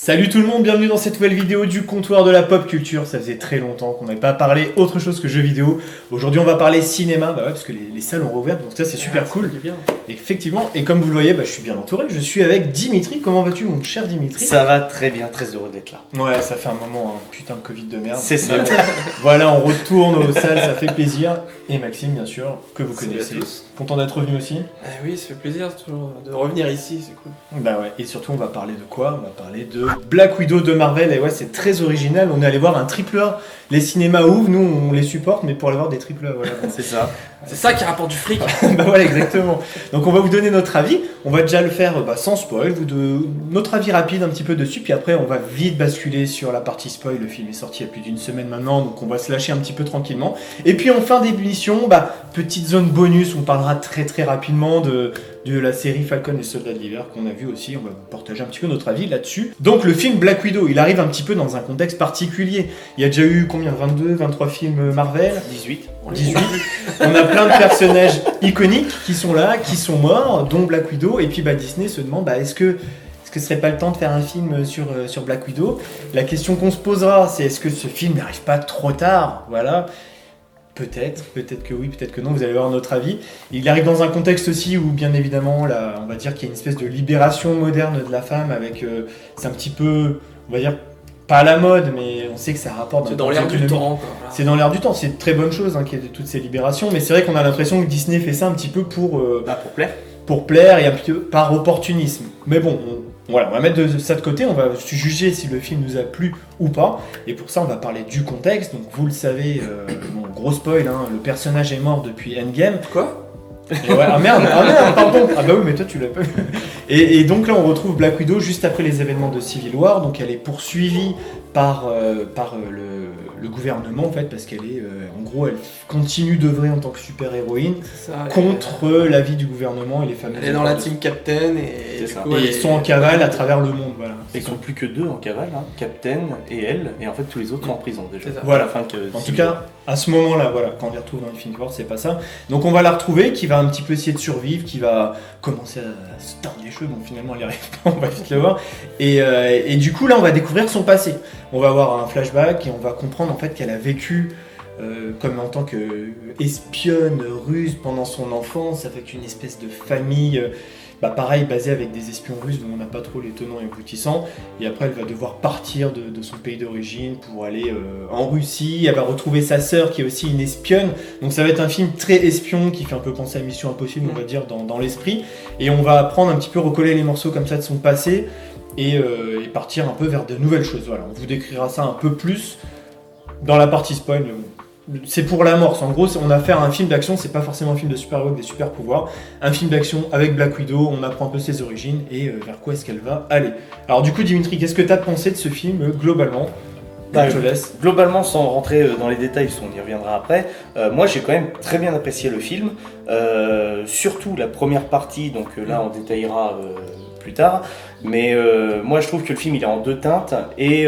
Salut tout le monde, bienvenue dans cette nouvelle vidéo du comptoir de la pop culture. Ça faisait très longtemps qu'on n'avait pas parlé autre chose que jeux vidéo. Aujourd'hui on va parler cinéma, parce que les salles ont rouvert, donc ça c'est super cool. Bien. Effectivement, et comme vous le voyez, je suis bien entouré. Je suis avec Dimitri. Comment vas-tu mon cher Dimitri? Ça va très bien, très heureux d'être là. Ouais, ça fait un moment, putain de Covid de merde. C'est ça. Mais bon, voilà, on retourne aux salles, ça fait plaisir. Et Maxime, bien sûr, que vous connaissez. Content d'être revenu aussi. Oui, ça fait plaisir toujours de revenir ici, c'est cool. Bah ouais, et surtout on va parler de quoi? On va parler de Black Widow de Marvel, et ouais c'est très original, on est allé voir un triple A. Les cinémas ouvrent, nous on les supporte, mais pour aller voir des triple A, voilà. C'est ça. C'est ça qui rapporte du fric. Bah voilà, exactement. Donc on va vous donner notre avis, on va déjà le faire sans spoil, notre avis rapide un petit peu dessus, puis après on va vite basculer sur la partie spoil. Le film est sorti il y a plus d'une semaine maintenant, donc on va se lâcher un petit peu tranquillement. Et puis en fin d'émission, petite zone bonus, on parlera très très rapidement de la série Falcon et Soldats de l'hiver qu'on a vu aussi, on va vous partager un petit peu notre avis là-dessus. Donc le film Black Widow, il arrive un petit peu dans un contexte particulier. Il y a déjà eu combien, 22, 23 films Marvel? 18. On a plein de personnages iconiques qui sont là, qui sont morts, dont Black Widow, et puis Disney se demande est-ce que ce serait pas le temps de faire un film sur Black Widow? La question qu'on se posera, c'est est-ce que ce film n'arrive pas trop tard? Voilà. Peut-être que oui, peut-être que non, vous allez voir notre avis. Il arrive dans un contexte aussi où, bien évidemment, là, on va dire qu'il y a une espèce de libération moderne de la femme avec... c'est un petit peu, on va dire, pas à la mode, mais on sait que ça rapporte... C'est dans l'air du temps, quoi. Voilà. C'est dans l'air du temps, c'est une très bonne chose qu'il y ait toutes ces libérations, mais c'est vrai qu'on a l'impression que Disney fait ça un petit peu pour plaire. Pour plaire et un petit peu par opportunisme. Mais bon, on va mettre ça de côté, on va juger si le film nous a plu ou pas. Et pour ça, on va parler du contexte. Donc vous le savez, gros spoil, le personnage est mort depuis Endgame. Quoi? Et ouais, merde, pardon. Ah bah oui, mais toi tu l'as pas vu. Et donc là, on retrouve Black Widow juste après les événements de Civil War. Donc elle est poursuivie par le gouvernement en fait, parce qu'elle est en gros elle continue d'œuvrer en tant que super héroïne contre l'avis du gouvernement et les familles. Elle est dans la team Captain et ils sont en cavale à travers le monde, voilà. Ils sont plus que deux en cavale, Captain et elle, et en fait tous les autres sont en prison déjà. Voilà. En tout cas, à ce moment-là, voilà, quand on les retrouve dans Infinity War, c'est pas ça. Donc on va la retrouver, qui va un petit peu essayer de survivre, qui va commencer à se teindre les cheveux, donc finalement elle n'y arrive pas, on va vite le voir. Et du coup là on va découvrir son passé. On va avoir un flashback et on va comprendre en fait qu'elle a vécu comme en tant qu'espionne russe pendant son enfance, avec une espèce de famille pareil, basée avec des espions russes dont on n'a pas trop les tenants et aboutissants. Et après elle va devoir partir de son pays d'origine pour aller en Russie. Elle va retrouver sa sœur qui est aussi une espionne. Donc ça va être un film très espion qui fait un peu penser à Mission Impossible, on va dire, dans l'esprit. Et on va apprendre un petit peu, recoller les morceaux comme ça de son passé et partir un peu vers de nouvelles choses. Voilà, on vous décrira ça un peu plus dans la partie spoil. C'est pour l'amorce. En gros, on a affaire à un film d'action, c'est pas forcément un film de super-héros avec des super pouvoirs. Un film d'action avec Black Widow, on apprend un peu ses origines et vers quoi est-ce qu'elle va aller. Alors du coup, Dimitri, qu'est-ce que t'as pensé de ce film globalement? Je te laisse. Globalement, sans rentrer dans les détails, on y reviendra après, moi j'ai quand même très bien apprécié le film, surtout la première partie, donc là on détaillera plus tard, mais moi je trouve que le film il est en deux teintes et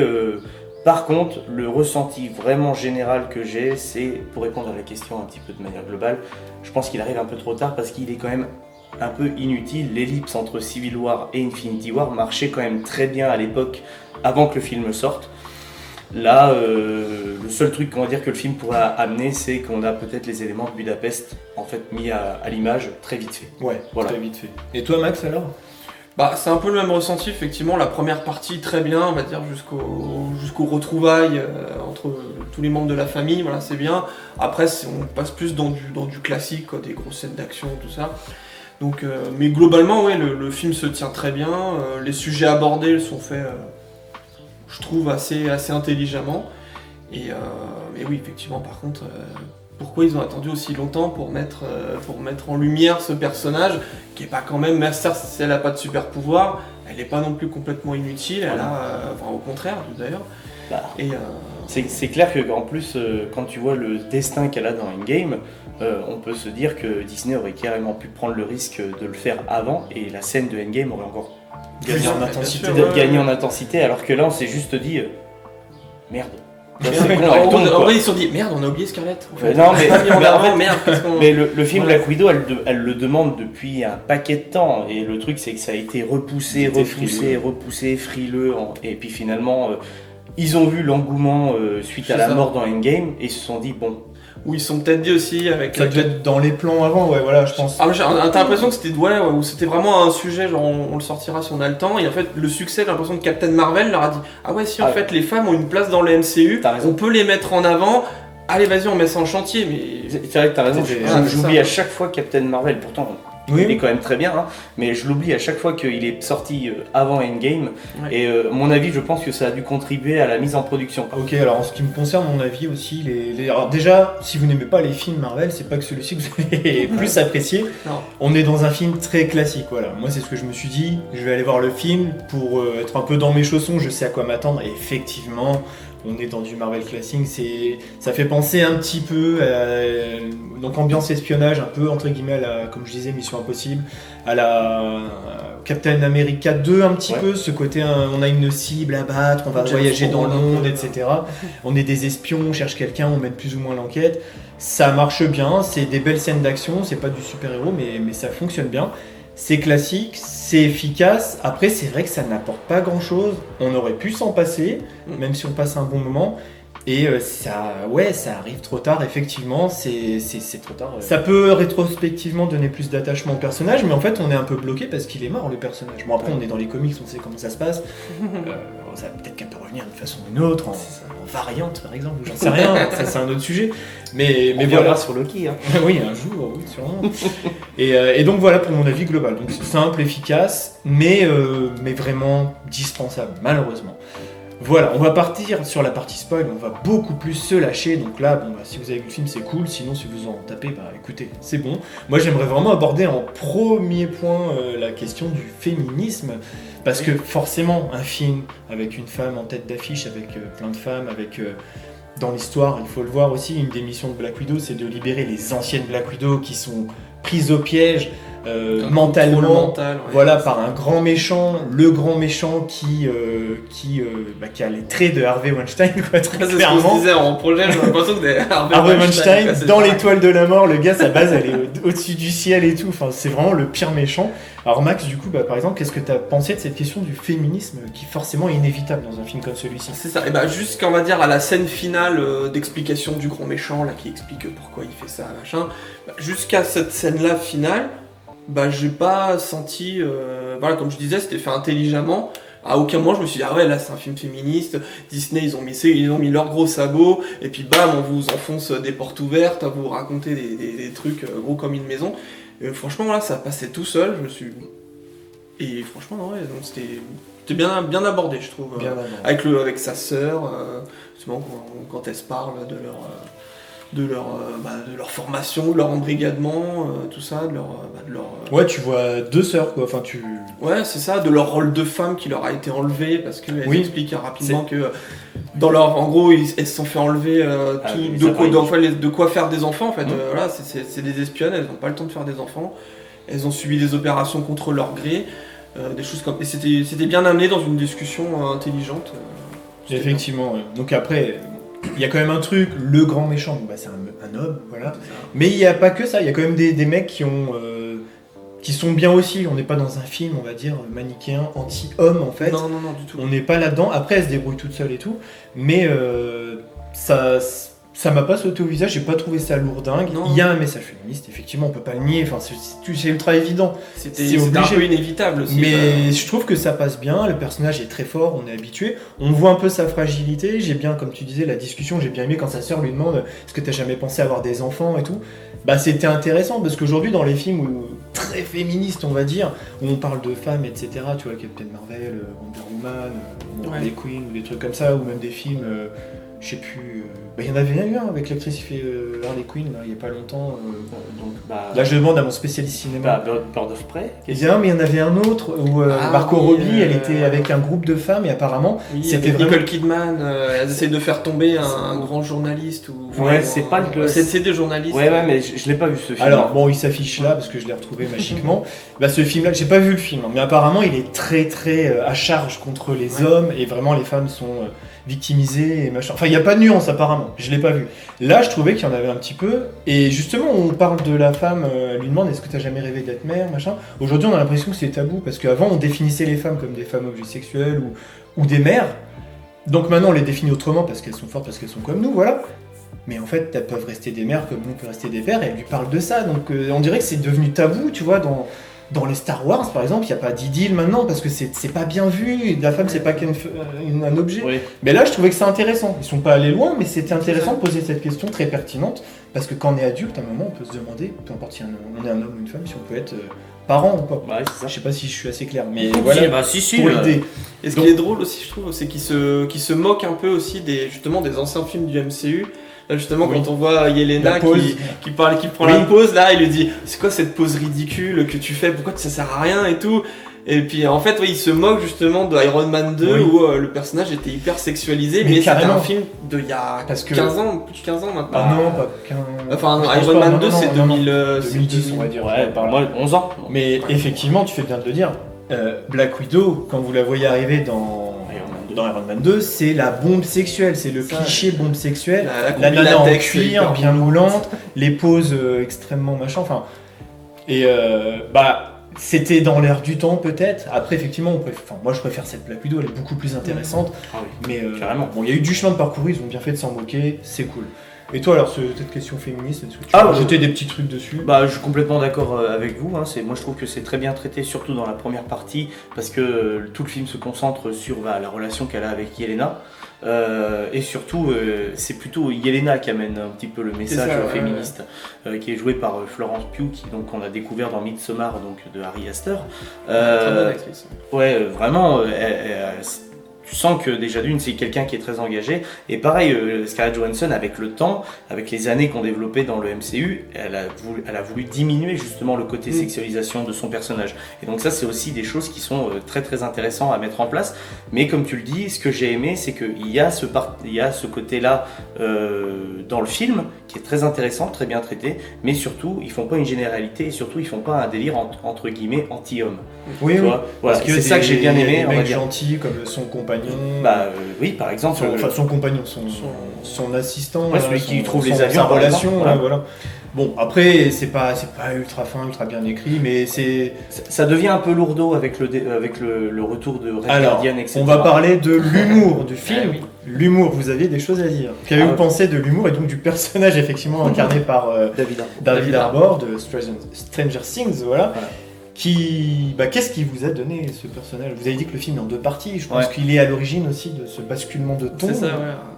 par contre le ressenti vraiment général que j'ai, c'est, pour répondre à la question un petit peu de manière globale, je pense qu'il arrive un peu trop tard parce qu'il est quand même un peu inutile. L'ellipse entre Civil War et Infinity War marchait quand même très bien à l'époque avant que le film sorte. Là, le seul truc qu'on va dire que le film pourra amener, c'est qu'on a peut-être les éléments de Budapest en fait mis à l'image très vite fait. Ouais, voilà. Très vite fait. Et toi Max alors? C'est un peu le même ressenti, effectivement. La première partie très bien, on va dire jusqu'aux retrouvailles entre tous les membres de la famille, voilà, c'est bien. Après, on passe plus dans du classique, quoi, des grosses scènes d'action, tout ça. Donc, mais globalement, ouais, le film se tient très bien. Les sujets abordés sont faits, je trouve, assez intelligemment. Et oui, effectivement, par contre, pourquoi ils ont attendu aussi longtemps pour mettre en lumière ce personnage qui est pas quand même, même si elle n'a pas de super pouvoir, elle n'est pas non plus complètement inutile, elle a, au contraire d'ailleurs. C'est clair qu'en plus, quand tu vois le destin qu'elle a dans Endgame, on peut se dire que Disney aurait carrément pu prendre le risque de le faire avant et la scène de Endgame aurait encore gagné en intensité, alors que là on s'est juste dit merde. C'est con, En elle gros, tombe, en quoi. vrai, ils se sont dit merde, on a oublié Scarlett. En fait. Non, mais- On a pas mis en mais en avant, fait- merde, qu'est-ce qu'on. Mais le film Voilà. Black Widow, elle le demande depuis un paquet de temps. Et le truc, c'est que ça a été repoussé, frileux. Et puis finalement, ils ont vu l'engouement suite à C'est la ça. mort dans Endgame et ils se sont dit, bon, Où ils se sont peut-être dit aussi avec. Ça devait être dans les plans avant, ouais, voilà, je pense. Ah, t'as l'impression que c'était où c'était vraiment un sujet, genre on le sortira si on a le temps, et en fait le succès, j'ai l'impression que Captain Marvel leur a dit ah ouais, si en Ah fait les femmes ont une place dans le MCU, T'as raison. on peut les mettre en avant, allez vas-y on met ça en chantier, mais c'est vrai que t'as raison, C'était- j'oublie ça. à chaque fois Captain Marvel, pourtant Oui, il est oui. quand même très bien, hein, mais je l'oublie à chaque fois qu'il est sorti avant Endgame. Ouais. Et à mon avis, je pense que ça a dû contribuer à la mise en production. Ok, alors en ce qui me concerne, mon avis aussi, alors déjà, si vous n'aimez pas les films Marvel, c'est pas que celui-ci que vous allez plus apprécier. Non. On est dans un film très classique, voilà. Moi, c'est ce que je me suis dit. Je vais aller voir le film pour être un peu dans mes chaussons, je sais à quoi m'attendre. Et effectivement, on est dans du Marvel classique. Ça fait penser un petit peu à donc ambiance espionnage, un peu entre guillemets, comme je disais, Mission Impossible, à la Captain America 2 un petit Ouais. peu, ce côté on a une cible à battre, on va James voyager dans Bond, le un monde, peu. etc. On est des espions, on cherche quelqu'un, on mène plus ou moins l'enquête. Ça marche bien, c'est des belles scènes d'action, c'est pas du super-héros, mais ça fonctionne bien. C'est classique, c'est efficace. Après, c'est vrai que ça n'apporte pas grand-chose. On aurait pu s'en passer, même si on passe un bon moment. Et ça arrive trop tard, effectivement, c'est trop tard. Ça peut rétrospectivement donner plus d'attachement au personnage, mais en fait, on est un peu bloqué parce qu'il est mort, le personnage. Bon, après, on est dans les comics, on sait comment ça se passe. Ça peut-être qu'elle peut revenir d'une façon ou d'une autre, en variante, par exemple, ou j'en sais rien. Ça, c'est un autre sujet. Mais On voilà. verra sur Loki. Hein. Oui, un jour, oui, sûrement. Et donc voilà pour mon avis global. Donc c'est simple, efficace, mais vraiment dispensable, malheureusement. Voilà, on va partir sur la partie spoil, on va beaucoup plus se lâcher. Donc là, bon, bah, si vous avez vu le film, c'est cool. Sinon, si vous en tapez, bah écoutez, c'est bon. Moi, j'aimerais vraiment aborder en premier point la question du féminisme. Parce que forcément, un film avec une femme en tête d'affiche, avec plein de femmes, avec... dans l'histoire, il faut le voir aussi, une des missions de Black Widow, c'est de libérer les anciennes Black Widow qui sont prises au piège Un mentalement, contrôle mental, ouais. voilà, par un grand méchant, le grand méchant qui a les traits de Harvey Weinstein, quoi, très C'est ce qu'on se clairement. disait en projet, j'ai l'impression que des Harvey Weinstein, c'est dans pareil. l'étoile de la mort, le gars, sa base, elle est au-dessus du ciel et tout. Enfin, c'est vraiment le pire méchant. Alors Max, du coup, par exemple, qu'est-ce que tu as pensé de cette question du féminisme qui forcément est inévitable dans un film comme celui-ci? C'est ça, et bah jusqu'à on va dire à la scène finale d'explication du grand méchant là qui explique pourquoi il fait ça, machin, bah, jusqu'à cette scène-là finale, bah j'ai pas senti, voilà comme je disais, c'était fait intelligemment. À aucun moment je me suis dit ah ouais là c'est un film féministe, Disney ils ont mis leurs gros sabots et puis bam on vous enfonce des portes ouvertes, à vous raconter des trucs gros comme une maison. Et franchement là ça passait tout seul, je me suis... Et franchement non, ouais, donc c'était bien abordé je trouve. Bien avant. Avec sa sœur, justement quand elle se parle de leur formation, de leur embrigadement, tout ça, de leur Ouais, tu vois deux sœurs, quoi. Enfin, ouais c'est ça, de leur rôle de femme qui leur a été enlevé parce qu'elles Oui. expliquent rapidement que dans leur en gros elles se sont fait enlever les tout appareils. de quoi faire des enfants en fait. Mmh. Voilà, c'est des espionnes, elles n'ont pas le temps de faire des enfants, elles ont subi des opérations contre leur gré. Des choses comme... Et c'était bien amené dans une discussion intelligente. C'était effectivement, ouais. Donc après, il y a quand même un truc, le grand méchant, bah, c'est un homme, voilà. bien. Mais il n'y a pas que ça, il y a quand même des mecs qui sont bien aussi. On n'est pas dans un film, on va dire, manichéen, anti-homme en fait. Non, du tout. On n'est pas là-dedans. Après, elle se débrouille toute seule et tout. Mais ça m'a pas sauté au visage, j'ai pas trouvé ça lourdingue. Non. Il y a un message féministe, effectivement, on peut pas le nier. Enfin, c'est ultra évident. C'était c'est un obligé. peu inévitable aussi. Mais je trouve que ça passe bien, le personnage est très fort, on est habitué, on voit un peu sa fragilité, j'ai bien, comme tu disais, la discussion, j'ai bien aimé quand sa sœur lui demande est-ce que t'as jamais pensé à avoir des enfants et tout. Bah c'était intéressant parce qu'aujourd'hui dans les films très féministes on va dire, où on parle de femmes etc, tu vois Captain Marvel, Wonder Woman, Harley Quinn ou des trucs comme ça, ou même des films, je sais plus, il y en avait eu un avec l'actrice qui fait Harley Quinn là, il y a pas longtemps. Donc, Là je demande à mon spécialiste cinéma. Bird of Prey. Et bien, mais il y en avait un autre où Margot oui, Robbie, elle était avec un groupe de femmes et apparemment, Oui, c'était avec vraiment... Nicole Kidman, elles essayent de faire tomber un grand journaliste. Ouais, c'est pas le- C'est des journalistes. Ouais, mais je l'ai pas vu ce film. Alors bon, il s'affiche là parce que je l'ai retrouvé magiquement. Bah ce film-là, j'ai pas vu le film, hein, mais apparemment il est très très à charge contre les hommes et vraiment les femmes sont victimisées et machin. Enfin Enfin, il n'y a pas de nuance apparemment, je l'ai pas vu. Là, je trouvais qu'il y en avait un petit peu. Et justement, on parle de la femme, elle lui demande est-ce que tu as jamais rêvé d'être mère, machin. Aujourd'hui, on a l'impression que c'est tabou parce qu'avant, on définissait les femmes comme des femmes objets sexuels ou des mères. Donc maintenant, on les définit autrement parce qu'elles sont fortes, parce qu'elles sont comme nous, voilà. Mais en fait, elles peuvent rester des mères comme nous, on peut rester des pères. Et elle lui parle de ça. Donc on dirait que c'est devenu tabou, tu vois, dans les Star Wars, par exemple, il n'y a pas d'idylle maintenant parce que c'est pas bien vu. La femme, c'est pas un objet. Oui. Mais là, je trouvais que c'est intéressant. Ils sont pas allés loin, mais c'était intéressant de poser cette question très pertinente parce que quand on est adulte, à un moment, on peut se demander, peu importe si on est un homme ou une femme, si on peut être parent ou pas. Ouais, c'est ça. Je sais pas si je suis assez clair, mais voilà. Si, pour l'idée. Et ce qui est drôle aussi, je trouve, c'est qu'il se moque un peu aussi des anciens films du MCU. Là, justement, quand on voit Yelena qui prend la pause, là, il lui dit c'est quoi cette pause ridicule que tu fais, pourquoi ça sert à rien et tout. Et puis en fait, il se moque justement de Iron Man 2 où le personnage était hyper sexualisé, mais c'était un film d'il y a 15 ans, plus de 15 ans maintenant. Ah non, pas 15 Enfin, Iron Man 2, c'est 2010, on va dire. Ouais, moi, 11 ans. Mais effectivement, tu fais bien de le dire. Black Widow, quand vous la voyez arriver dans Iron Man 2, c'est la bombe sexuelle, c'est le cliché bombe sexuelle. La nana en cuir, bien moulante, les poses extrêmement machin. Enfin, et c'était dans l'air du temps peut-être. Après, effectivement, moi je préfère cette Black Widow, elle est beaucoup plus intéressante. Ah oui, mais carrément. Bon, il y a eu du chemin de parcouru, ils ont bien fait de s'en moquer, c'est cool. Et toi alors, cette question féministe, est-ce que tu as jeté des petits trucs dessus ? Je suis complètement d'accord avec vous. Moi je trouve que c'est très bien traité, surtout dans la première partie, parce que tout le film se concentre sur la relation qu'elle a avec Yelena. Et surtout, c'est plutôt Yelena qui amène un petit peu le message féministe, qui est joué par Florence Pugh, qui donc on a découvert dans Midsommar, donc de Ari Aster. Très bonne actrice. Ouais, vraiment. Tu sens que déjà d'une, c'est quelqu'un qui est très engagé. Et pareil, Scarlett Johansson, avec le temps, avec les années qu'on développait dans le MCU, elle a voulu diminuer justement le côté sexualisation de son personnage. Et donc ça, c'est aussi des choses qui sont très très intéressantes à mettre en place. Mais comme tu le dis, ce que j'ai aimé, c'est qu'il y a ce côté-là dans le film qui est très intéressant, très bien traité. Mais surtout, ils font pas une généralité et surtout, ils font pas un délire entre guillemets anti-homme. Oui, voilà, parce que c'est ça que j'ai bien aimé. Un mec gentil comme son compagnon. Oui, par exemple. Son compagnon, son assistant. Ouais, celui qui trouve les avions. Sa relation, voilà. Bon, après, c'est pas ultra fin, ultra bien écrit, mais c'est... Ça devient un peu lourdeau avec le retour de Red Guardian, etc. On va parler de l'humour du film. Oui. L'humour, vous aviez des choses à dire. Qu'avez-vous pensé de l'humour et donc du personnage effectivement incarné par David Harbour de Stranger Things, voilà. Qu'est-ce qui vous a donné ce personnage ? Vous avez dit que le film est en 2 parties, je pense qu'il est à l'origine aussi de ce basculement de ton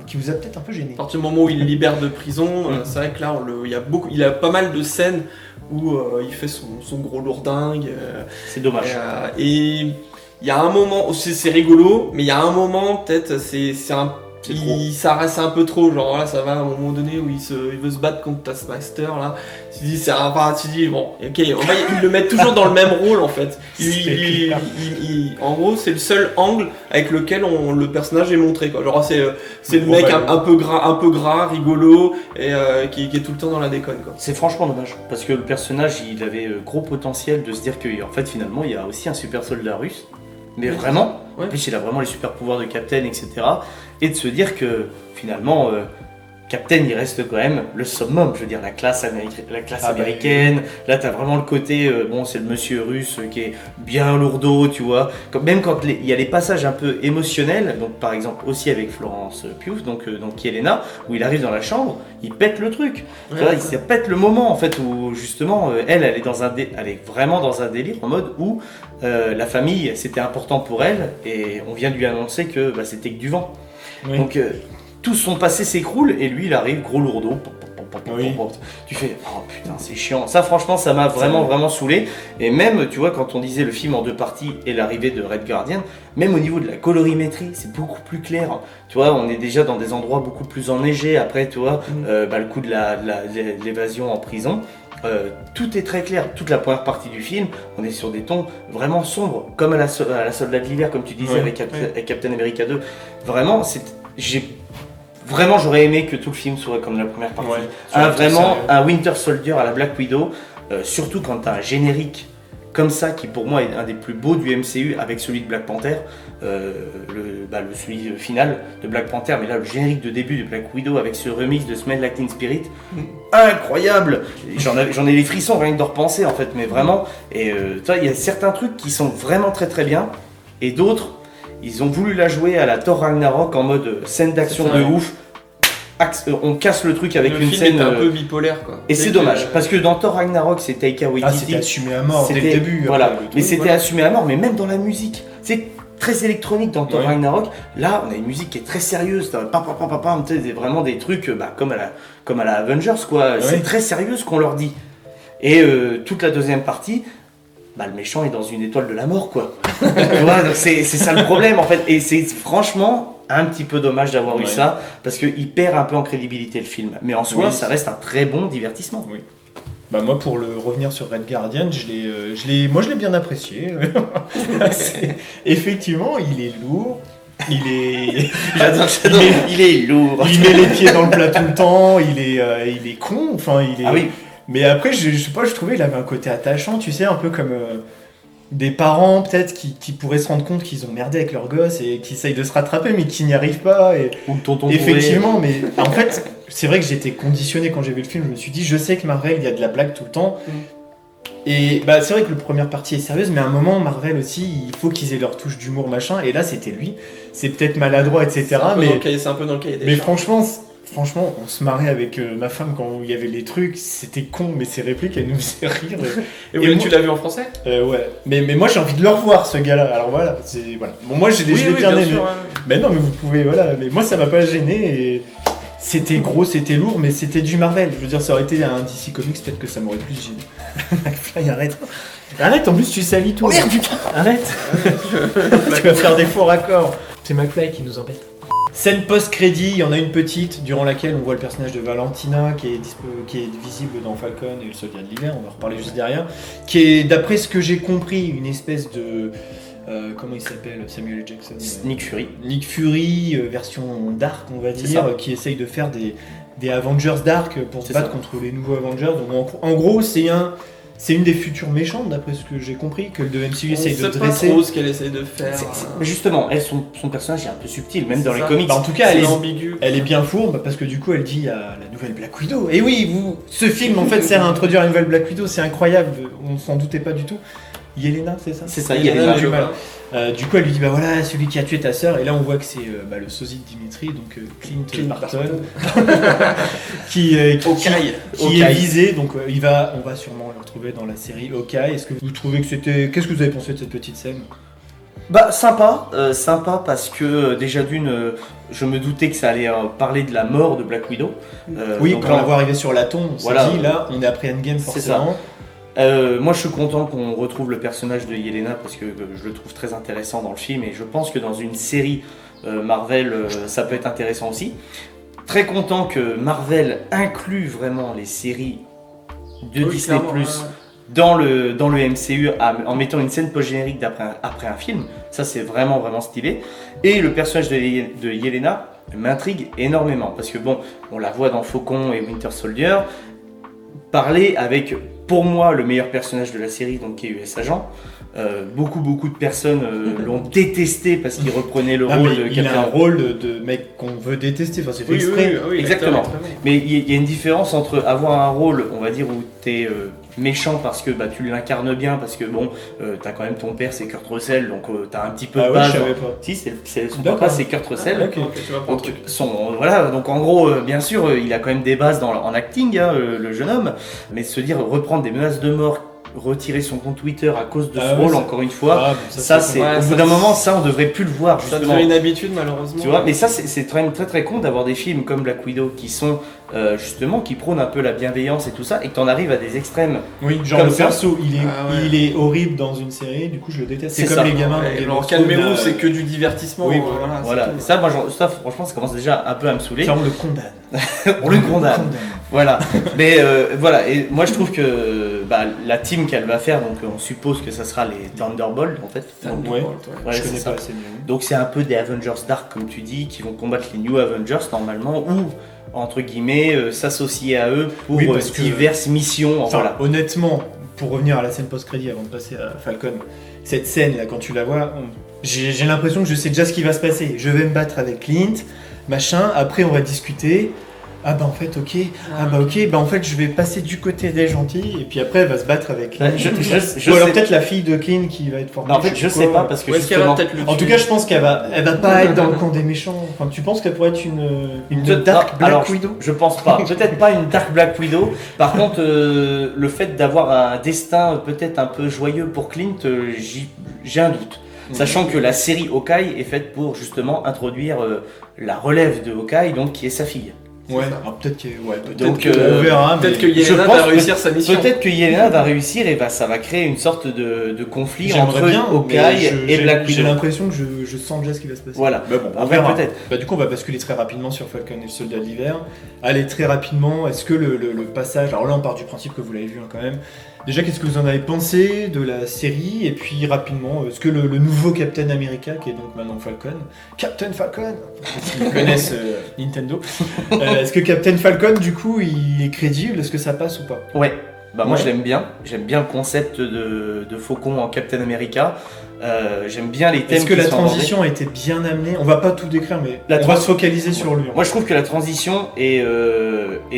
qui vous a peut-être un peu gêné. À partir du moment où il libère de prison, c'est vrai que là, il a pas mal de scènes où il fait son gros lourdingue. C'est dommage. Et il y a un moment, c'est rigolo, mais il y a un moment peut-être, ça reste un peu trop, genre là ça va à un moment donné où il veut se battre contre Taskmaster là. Tu dis bon, ok, ils le mettent toujours dans le même rôle en fait. En gros, c'est le seul angle avec lequel le personnage est montré quoi. Genre c'est le mec un peu gras, rigolo et qui est tout le temps dans la déconne quoi. C'est franchement dommage parce que le personnage il avait gros potentiel de se dire que en fait finalement il y a aussi un super soldat russe. Mais vraiment, en plus il a vraiment les super pouvoirs de Captain, etc. Et de se dire que finalement, Captain il reste quand même le summum, je veux dire la classe américaine. Là t'as vraiment le côté, c'est le monsieur russe qui est bien lourdeau, tu vois. Même quand il y a les passages un peu émotionnels, donc par exemple aussi avec Florence Pugh, donc Yelena, où il arrive dans la chambre, il pète le truc. Tu vois, il pète le moment en fait où justement elle est vraiment dans un délire en mode où la famille c'était important pour elle et on vient de lui annoncer que c'était que du vent. Oui. Donc tout son passé s'écroule et lui il arrive gros lourdeau. Tu fais oh putain c'est chiant. Ça franchement ça m'a vraiment saoulé. Et même tu vois quand on disait le film en 2 parties et l'arrivée de Red Guardian, même au niveau de la colorimétrie c'est beaucoup plus clair. Tu vois on est déjà dans des endroits beaucoup plus enneigés. Après tu vois le coup de l'évasion en prison. Tout est très clair, toute la première partie du film, on est sur des tons vraiment sombres, comme à la Soldat de l'hiver, comme tu disais avec Captain America 2. Vraiment, j'aurais aimé que tout le film soit comme la première partie. Un Winter Soldier à la Black Widow, surtout quand t'as un générique comme ça, qui pour moi est un des plus beaux du MCU avec celui de Black Panther, celui final de Black Panther, mais là le générique de début de Black Widow avec ce remix de Smell Like Teen Spirit, incroyable. J'en ai les frissons rien que de repenser en fait, mais vraiment. Et il y a certains trucs qui sont vraiment très très bien, et d'autres, ils ont voulu la jouer à la Thor Ragnarok en mode scène d'action de ouf. On casse le truc avec une scène un peu bipolaire quoi. Et c'est dommage parce que dans Thor Ragnarok c'est Taika Waititi. C'était assumé à mort dès le début. Voilà, mais c'était assumé à mort, mais même dans la musique, c'est très électronique dans Thor Ragnarok. Là, on a une musique qui est très sérieuse, c'est vraiment des trucs comme à la Avengers quoi. Ouais. C'est très sérieux ce qu'on leur dit. Et toute la deuxième partie, le méchant est dans une étoile de la mort quoi. Voilà, donc c'est ça le problème en fait. Et c'est franchement un petit peu dommage d'avoir eu ça, parce qu'il perd un peu en crédibilité le film. Mais en soi, ça reste un très bon divertissement. Oui. Moi, pour revenir sur Red Guardian, je l'ai bien apprécié. Effectivement, il est lourd. Il est lourd. Il met les pieds dans le plat tout le temps. Il est con. Enfin, il est. Ah oui. Mais après, je sais pas, je trouvais qu'il avait un côté attachant, tu sais, un peu comme des parents peut-être qui pourraient se rendre compte qu'ils ont merdé avec leur gosse et qui essayent de se rattraper mais qui n'y arrivent pas. Ou le tonton effectivement, bourré. Mais en fait, c'est vrai que j'étais conditionné quand j'ai vu le film. Je me suis dit, je sais que Marvel, il y a de la blague tout le temps. Et c'est vrai que la première partie est sérieuse, mais à un moment, Marvel aussi, il faut qu'ils aient leur touche d'humour, machin. Et là, c'était lui. C'est peut-être maladroit, etc. C'est un peu dans le cahier des mais franchement, on se marrait avec ma femme quand il y avait les trucs, c'était con, mais ces répliques, elles nous faisaient rire. Et tu l'as vu en français ? Ouais. Mais moi, j'ai envie de le revoir, ce gars-là. Alors voilà. Bon, moi, je l'ai bien aimé. Sûr, Mais non, mais vous pouvez, voilà. Mais moi, ça m'a pas gêné. Et c'était gros, c'était lourd, mais c'était du Marvel. Je veux dire, ça aurait été un DC Comics, peut-être que ça m'aurait plus gêné. McFly, arrête. Arrête, en plus, tu salis tout. Oh merde, putain. Arrête. Tu vas faire des faux raccords. C'est McFly qui nous embête. Scène post-crédit, il y en a une petite durant laquelle on voit le personnage de Valentina qui est visible dans Falcon et le Soldat de l'hiver, on va reparler juste derrière, qui est, d'après ce que j'ai compris, une espèce de... comment il s'appelle, Samuel L. Jackson Nick Fury. Nick Fury, version dark on va dire, qui essaye de faire des Avengers dark pour se battre contre les nouveaux Avengers. Donc en gros c'est une des futures méchantes, d'après ce que j'ai compris, que le MCU essaye de dresser. On sait pas trop ce qu'elle essaye de faire. Mais justement, son personnage est un peu subtil, même dans les comics. En tout cas, elle est bien fourbe, parce que du coup, elle dit à la nouvelle Black Widow. Et oui, ce film, en fait, sert à introduire la nouvelle Black Widow, c'est incroyable, on s'en doutait pas du tout. Yelena, c'est ça ? C'est ça, Yelena. Du coup, elle lui dit, voilà, celui qui a tué ta sœur. Et là, on voit que c'est le sosie de Dimitri, donc Clint Barton, qui est visé. Donc, on va sûrement le retrouver dans la série Hawkeye. Est-ce que vous trouvez que c'était... Qu'est-ce que vous avez pensé de cette petite scène ? Sympa parce que déjà d'une, je me doutais que ça allait parler de la mort de Black Widow. Oui, quand on la voit arriver sur la tombe, on s'est dit, là, on est après Endgame forcément. Moi je suis content qu'on retrouve le personnage de Yelena parce que je le trouve très intéressant dans le film et je pense que dans une série Marvel ça peut être intéressant aussi. Très content que Marvel inclue vraiment les séries de Disney+, dans le MCU en mettant une scène post-générique après un film. Ça c'est vraiment vraiment stylé. Et le personnage de Yelena m'intrigue énormément parce que bon, on la voit dans Faucon et Winter Soldier parler avec, pour moi, le meilleur personnage de la série, donc qui est US Agent. Beaucoup de personnes l'ont détesté parce qu'il reprenait le rôle de quelqu'un. Il a un rôle de mec qu'on veut détester, enfin c'est fait exprès. Oui, exactement. Mais il y a une différence entre avoir un rôle, on va dire, où t'es méchant parce que tu l'incarnes bien, parce que bon, t'as quand même ton père, c'est Kurt Russell, donc t'as un petit peu de base. Je savais pas. Si, son papa, c'est Kurt Russell. Okay. Donc en gros, bien sûr, il a quand même des bases en acting, le jeune homme, mais se dire reprendre des menaces de mort, retirer son compte Twitter à cause de ce rôle, encore une fois, au bout d'un moment, ça on devrait plus le voir justement. Ça devient une habitude malheureusement. Tu vois, mais ça c'est très très con d'avoir des films comme Black Widow qui sont justement qui prônent un peu la bienveillance et tout ça, et que t'en arrives à des extrêmes. Oui, genre le perso, il est horrible dans une série, du coup je le déteste. C'est comme ça. Les gamins. Alors calmez-vous, c'est que du divertissement. Oui, voilà. Ça, franchement, ça commence déjà un peu à me saouler. Ça, on le condamne. On le condamne. Voilà. Mais voilà, et moi je trouve que la team qu'elle va faire, donc on suppose que ça sera les Thunderbolts en fait. Je connais pas assez bien. Donc c'est un peu des Avengers Dark comme tu dis, qui vont combattre les New Avengers normalement, ou entre guillemets s'associer à eux pour diverses missions. Honnêtement, pour revenir à la scène post-crédit avant de passer à Falcon, cette scène là, quand tu la vois, j'ai l'impression que je sais déjà ce qui va se passer. Je vais me battre avec Clint, machin, après on va discuter. Ah bah en fait ok, en fait je vais passer du côté des gentils et puis après elle va se battre avec Clint. Je Ou alors sais- peut-être la fille de Clint qui va être formée. En fait, je sais pas parce que Ou est-ce qu'elle va justement. peut-être le En tout tuer cas, je pense qu'elle va pas être dans le camp des méchants. Enfin, tu penses qu'elle pourrait être une Dark Black Alors, Widow? je pense pas. Peut-être pas une Dark Black Widow. Par contre, le fait d'avoir un destin peut-être un peu joyeux pour Clint, j'ai un doute. Sachant que la série Hawkeye est faite pour justement introduire la relève de Hawkeye, donc qui est sa fille. Ouais, C'est ça. alors peut-être que Donc, on verra. Peut-être que mais Yelena pense va réussir sa mission. Peut-être que Yelena va réussir et ça va créer une sorte de conflit j'aimerais entre bien, mais Hawkeye et Black j'ai Widow. l'impression que je sens déjà ce qui va se passer. Voilà. Mais bon, on Après, verra. peut-être. Bah, du coup, on va basculer très rapidement sur Falcon et le Soldat de l'hiver. Allez, très rapidement, est-ce que le passage. Alors là, on part du principe que vous l'avez vu quand même. Déjà, qu'est-ce que vous en avez pensé de la série? Et puis, rapidement, est-ce que le nouveau Captain America, qui est donc maintenant Falcon, Captain Falcon, ils connaissent Nintendo, est-ce que Captain Falcon, du coup, il est crédible? Est-ce que ça passe ou pas? Ouais. Bah moi Ouais. je l'aime bien. J'aime bien le concept de Faucon en Captain America. J'aime bien les thèmes. Est-ce que qui la sont abordés. transition a été bien amenée? On va pas tout décrire, mais La on va trans- se focaliser sur lui. Moi je trouve que la transition est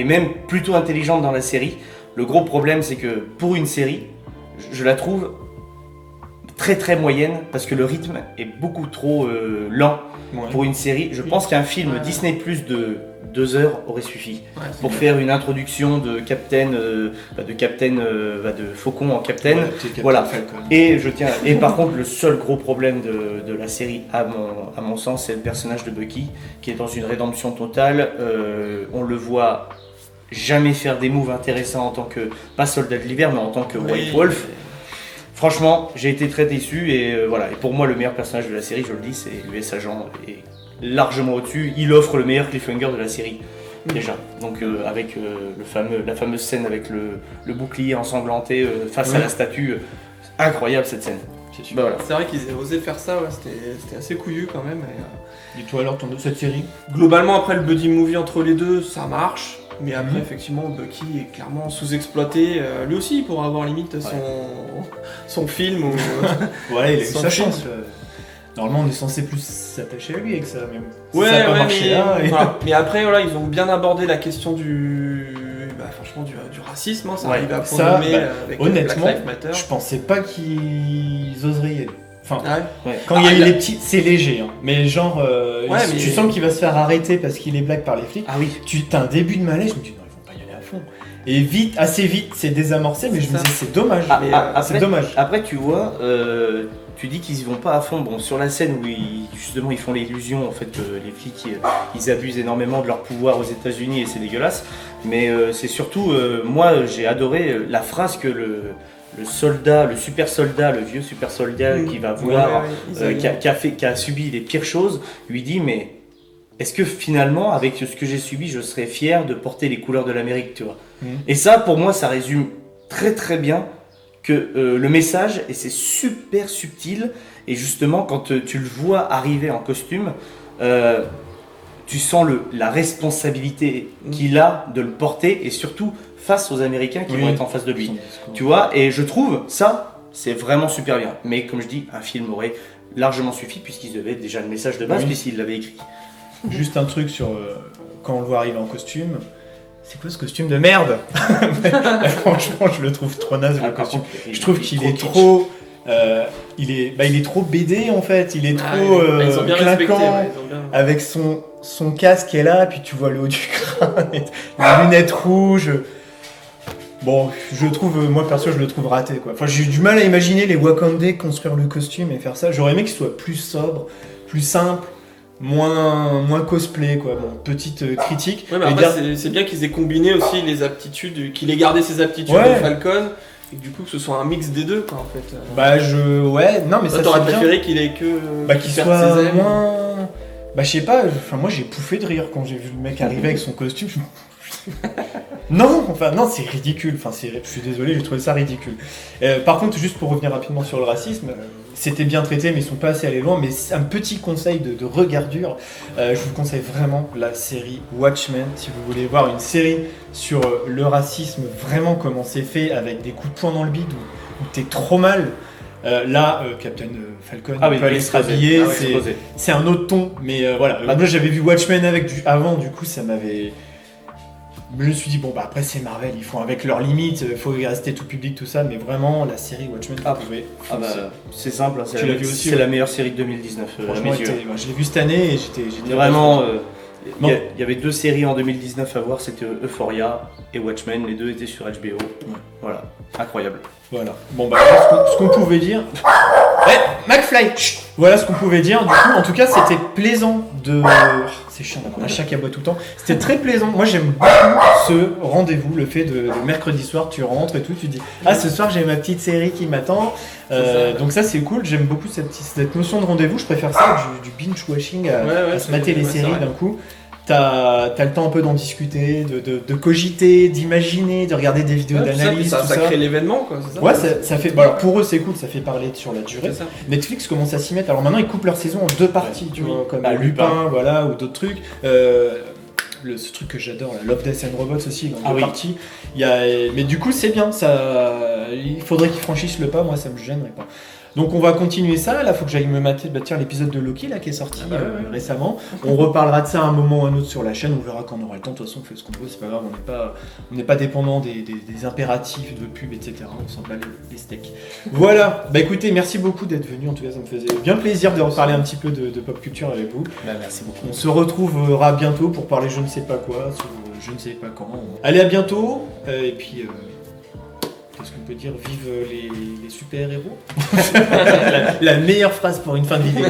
même plutôt intelligente dans la série. Le gros problème c'est que pour une série, je la trouve très très moyenne parce que le rythme est beaucoup trop lent Ouais. pour une série. Je pense qu'un film Ouais. Disney Plus de 2 heures aurait suffi Ouais, c'est pour bien. faire une introduction de Captain, de Faucon en Captain. Ouais, t'es Captain Voilà. Falcon. Et par contre, le seul gros problème de la série, à mon sens, c'est le personnage de Bucky, qui est dans une rédemption totale. On le voit jamais faire des moves intéressants en tant que, pas soldat de l'hiver, mais en tant que Oui, White Wolf. Franchement, j'ai été très déçu et voilà. Et pour moi, le meilleur personnage de la série, je le dis, c'est l'US Agent, et largement au-dessus. Il offre le meilleur cliffhanger de la série. Déjà, donc avec la fameuse scène avec le bouclier ensanglanté face à Ouais. la statue, incroyable cette scène. C'est sûr. Bah voilà. C'est vrai qu'ils aient osé faire ça, ouais, c'était assez couillu quand même. Et, Et toi alors, cette série? globalement, après le buddy movie entre les deux, ça marche. Mais après, Mhm. effectivement, Bucky est clairement sous-exploité. Lui aussi, il pourra avoir limite son film. Ou... Voilà, il a eu Sans sa film. chance. Normalement, on est censé plus s'attacher à lui avec ça, mais bon. Ouais, ça n'a pas ouais, marché mais, là. et- voilà. Mais après, voilà, ils ont bien abordé la question franchement, du racisme. Hein, ça Ouais, arrive à point ça, nommé bah, avec honnêtement, Black Lives Matter. Je pensais pas qu'ils oseraient y aller. Enfin, Ouais. quand il y a Ah, eu il a- les petits, c'est léger, hein. Mais genre, Ouais, mais- tu sens qu'il va se faire arrêter parce qu'il est black par les flics. Ah oui. Tu as un début de malaise, je me dis non, ils vont pas y aller à fond. Et vite, assez vite, c'est désamorcé, mais je me C'est disais c'est dommage. Ah, Mais, C'est dommage. Après, tu vois, tu dis qu'ils y vont pas à fond. Bon, sur la scène où justement ils font l'illusion en fait que les flics ils abusent énormément de leur pouvoir aux États-Unis et c'est dégueulasse. Mais c'est surtout, moi j'ai adoré la phrase que le soldat, le super soldat, le vieux super soldat qui va vouloir, qui a subi les pires choses, lui dit mais est-ce que finalement avec ce que j'ai subi, je serais fier de porter les couleurs de l'Amérique, tu vois. Et ça, pour moi, ça résume très très bien que le message, et c'est super subtil, et justement quand tu le vois arriver en costume, tu sens la responsabilité qu'il a de le porter, et surtout face aux Américains qui Oui. vont être en face de lui. Tu vois, et je trouve ça, c'est vraiment super bien. Mais comme je dis, un film aurait largement suffi, puisqu'ils avaient déjà le message de base, Oui. puisqu'ils l'avaient écrit. Juste un truc sur quand on le voit arriver en costume. C'est quoi ce costume de merde? Franchement, je le trouve trop naze le costume. Je trouve qu'il est trop. Il est trop BD en fait. Il est trop ils ont bien respecté. clinquant. Ouais, ils ont bien- Avec son casque est là, puis tu vois le haut du crâne, et les lunettes rouges. Bon, je trouve, moi perso, je le trouve raté quoi. Enfin, j'ai eu du mal à imaginer les Wakandais construire le costume et faire ça. J'aurais aimé qu'il soit plus sobre, plus simple, moins cosplay quoi. Bon, petite critique. Ouais, mais Et après, dire- c'est bien qu'ils aient combiné aussi les aptitudes, qu'il ait gardé ses aptitudes Ouais. de Falcon, et que du coup que ce soit un mix des deux, quoi, en fait. ouais, non mais Toi, ça t'aurais c'est bien. préféré qu'il ait que. Qu'il qu'il perde soit ses ailes. moins. Bah je sais pas. Enfin moi j'ai pouffé de rire quand j'ai vu le mec arriver avec son costume. Non, enfin non, c'est ridicule. Enfin, je suis désolé, j'ai trouvé ça ridicule. Par contre, juste pour revenir rapidement sur le racisme, c'était bien traité, mais ils sont pas assez allés loin. Mais c'est un petit conseil de regardure. Je vous conseille vraiment la série Watchmen. Si vous voulez voir une série sur le racisme, vraiment comment c'est fait, avec des coups de poing dans le bide où t'es trop mal. Captain Falcon peut aller se rhabiller. C'est un autre ton, mais voilà. Moi, j'avais vu Watchmen avant, du coup, ça m'avait. Je me suis dit, bon, bah après c'est Marvel, ils font avec leurs limites, il faut rester tout public, tout ça, mais vraiment, la série Watchmen, c'est simple, tu l'as vu aussi, c'est la meilleure série de 2019. Franchement, je l'ai vu cette année et j'étais vraiment. Il y avait 2 séries en 2019 à voir, c'était Euphoria et Watchmen, les 2 étaient sur HBO. Ouais. Voilà, incroyable. Voilà. Bon, bah, ce qu'on pouvait dire. McFly chut. Voilà ce qu'on pouvait dire. Du coup, en tout cas, c'était plaisant de. C'est chiant d'avoir un chat qui aboie tout le temps. C'était très plaisant. Moi, j'aime beaucoup ce rendez-vous, le fait de mercredi soir, tu rentres et tout, tu dis ce soir j'ai ma petite série qui m'attend. Donc ça, c'est cool. J'aime beaucoup cette notion de rendez-vous. Je préfère ça du binge watching à se mater les séries d'un coup. T'as le temps un peu d'en discuter, de cogiter, d'imaginer, de regarder des vidéos d'analyse. Ça crée l'événement, quoi, c'est ça? Ouais, ça fait. Bon, alors pour eux, c'est cool, ça fait parler sur la durée. Netflix commence à s'y mettre. Alors maintenant, ils coupent leur saison en 2 parties, tu vois, comme Lupin, voilà, ou d'autres trucs. Ce truc que j'adore, Love, Death and Robots aussi, dans 2 parties. Mais du coup, c'est bien. Il faudrait qu'ils franchissent le pas. Moi, ça me gênerait pas. Donc on va continuer ça, là faut que j'aille me mater l'épisode de Loki là, qui est sorti récemment. On reparlera de ça à un moment ou à un autre sur la chaîne, on verra quand on aura le temps, de toute façon on fait ce qu'on veut, c'est pas grave, on n'est pas dépendant des impératifs de pub, etc. On s'en bat les steaks. Voilà, bah écoutez, merci beaucoup d'être venu, en tout cas ça me faisait bien plaisir de reparler un petit peu de pop culture avec vous. Merci beaucoup. On se retrouvera bientôt pour parler je ne sais pas quoi, sur je ne sais pas quand. Allez, à bientôt, et puis... Qu'est-ce qu'on peut dire? Vive les super-héros. la meilleure phrase pour une fin de vidéo.